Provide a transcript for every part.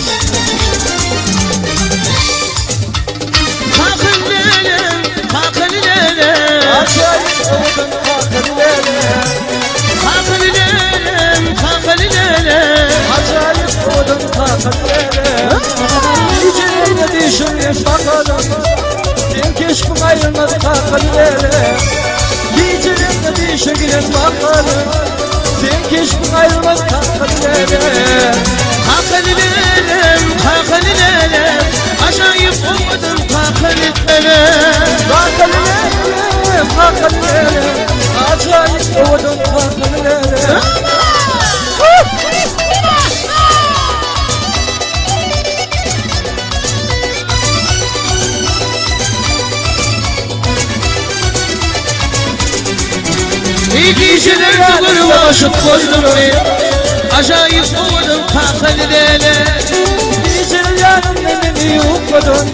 gelmez. Kalkın lelem, kalkın lelem. Acayip oldun kalkın lelem. Kalkın lelem, kalkın lelem. Acayip oldun kalkın lelem. Yüceğine düşün bakalım. Sen keşfin ayrılmaz kalkın lelem. Yüceğine düşün bakalım. Sen keşfin ayrılmaz kalkın lelem. Kalkın lelem, kalkın lelem. Aşağıyı kovdum kalkın lelem. Kalkın lelem, kalkın lelem. Acayip oldun kalkın lelem. İyi kişiler olur aşık koydum beni. Acayip kovdum kalkın lelem. Yüceğin yanımda beni yukladın.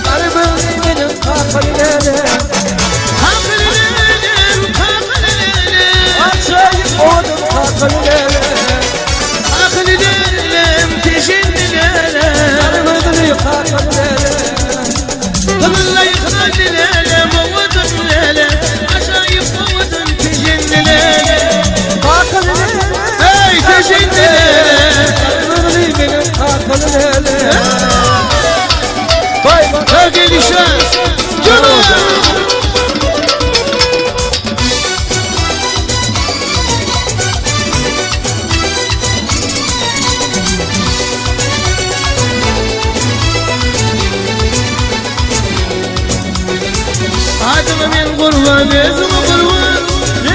Kalbim benim kalkın lelem. Kalkın lelem, kalkın lelem. Acayip oldun kalkın lelem. Kalkın lelem, peşin lelem. Kalbim kalkın lelem. Kımınla yıkılan lelem, kovdum lelem. Acayip kovdum peşin lelem. Kalkın lelem. Hey peşin lelem. Kalbim benim kalkın lelem. Vay vay. Hadi nişan, canım. Adıma men kurban, ezime kurban.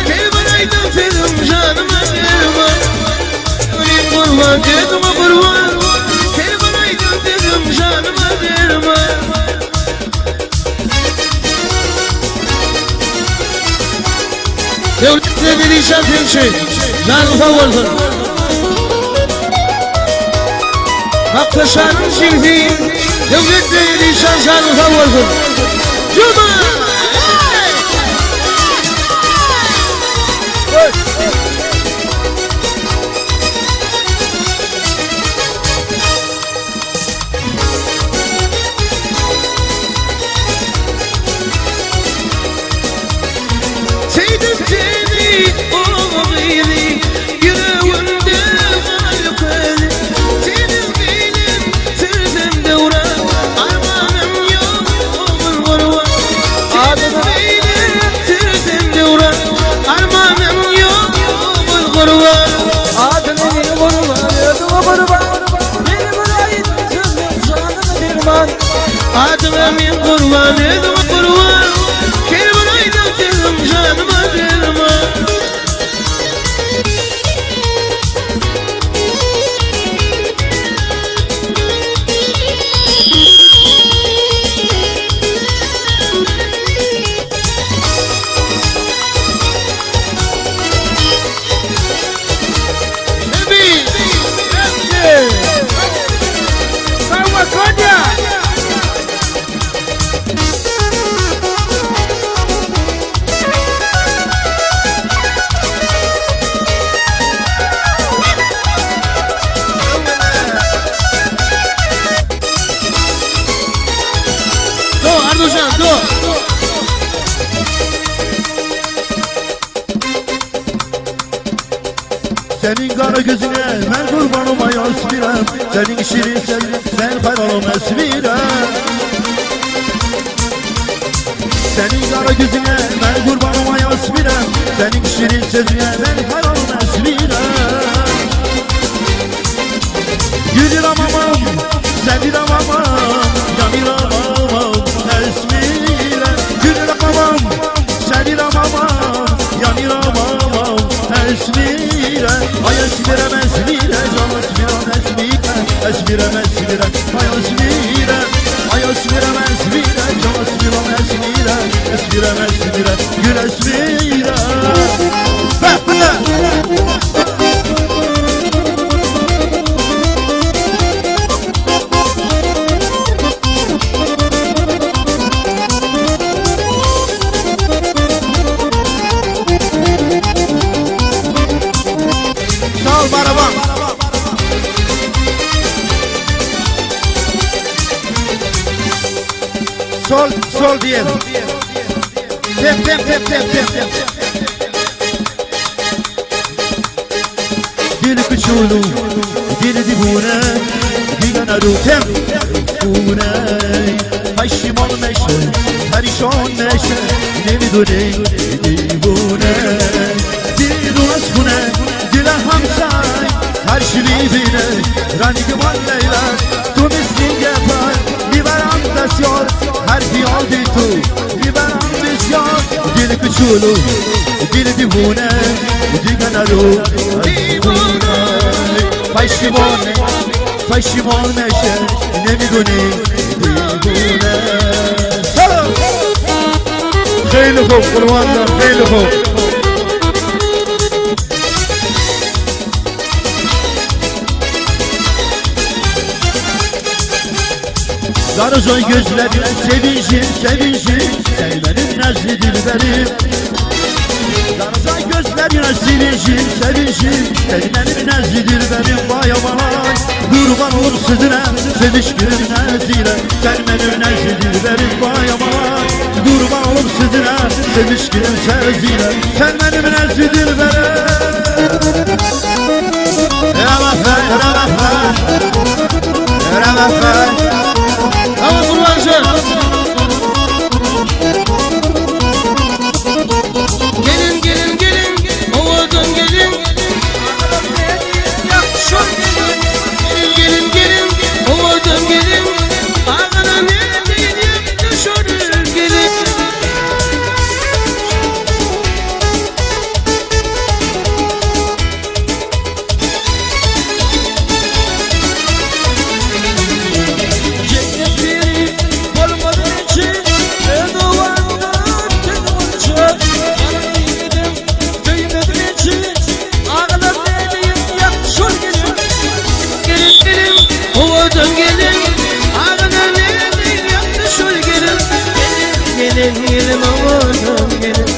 Kelbanaydım fedim canıma derman. Men kurban, ezime kurban. Kelbanaydım fedim canıma derman. Devletle bir işaret hemşi, canım favordur. Hakkı şanım şirfi, devletle bir işaret canım favordur. Cuma! Seydim seni o gayri yüreğimde kalkali. Senin benim sırtım devran, armağanım yok oğul kurban. Senin benim sırtım devran, armağanım yok oğul kurban. Adını kurban, adını kurban. Beni bırakın sözüm canım derman. Adıma min kurban, edime kurban. Kelbanaydım fedim canıma derman. Nebi, Nebi. Sawa Konya. Go Ardoşan, go. Senin kara gözüne ben kurbanım ayaz birem. Senin şirin sevgin ben hayranım esmirem. Senin kara gözüne ben kurbanım ayaz birem. Senin şirin sevgine ben hayranım esmirem. Gülürem amam, sevirem amam, yanırem amam esmirem. Gülürem amam, sevirem amam, yanırem amam esmirem. Ay esmirem esmirem, can esmirem esmirem. Esmirem esmirem, ay esmirem. Ay esmirem esmirem, can esmirem esmirem. Esmirem esmirem, gül esmirem. sol diye. Tem. Dil küçülü, dil divune, digana rutem, divune. Haşimon meşe, harişon meşe, ne mi dure, divune. Dil duas kune, dila hamsay, harşili bine, rani güman leyla, tu miskin yapar, liber andasyon, harfi oldu tu, liber ambisyon. Dil küçülü, dil divune, digana rutem, divune. Paşimon meşe, ne mi dune, divune. Xeyli xo'p qurbonlar, xeyli xo'p. Darıcan gözlerine sevinçim, sen benim nazlı dilberim. Darıcan gözlerine sevinçim, sen benim nazlı dilberim. Vay aman, kurban olur sizine, sevişkirim nazile. Sen benim nazlı dilberim, vay aman, kurban olur sizine, sevişkirim sevzile. Sen benim nazlı dilberim. Ama kurbansın. Gelin, ovadan gelin. Gelin, ovadan gelin. Ağana ne diyeyim, düşürür gelin. Gelin, ovadan gelin.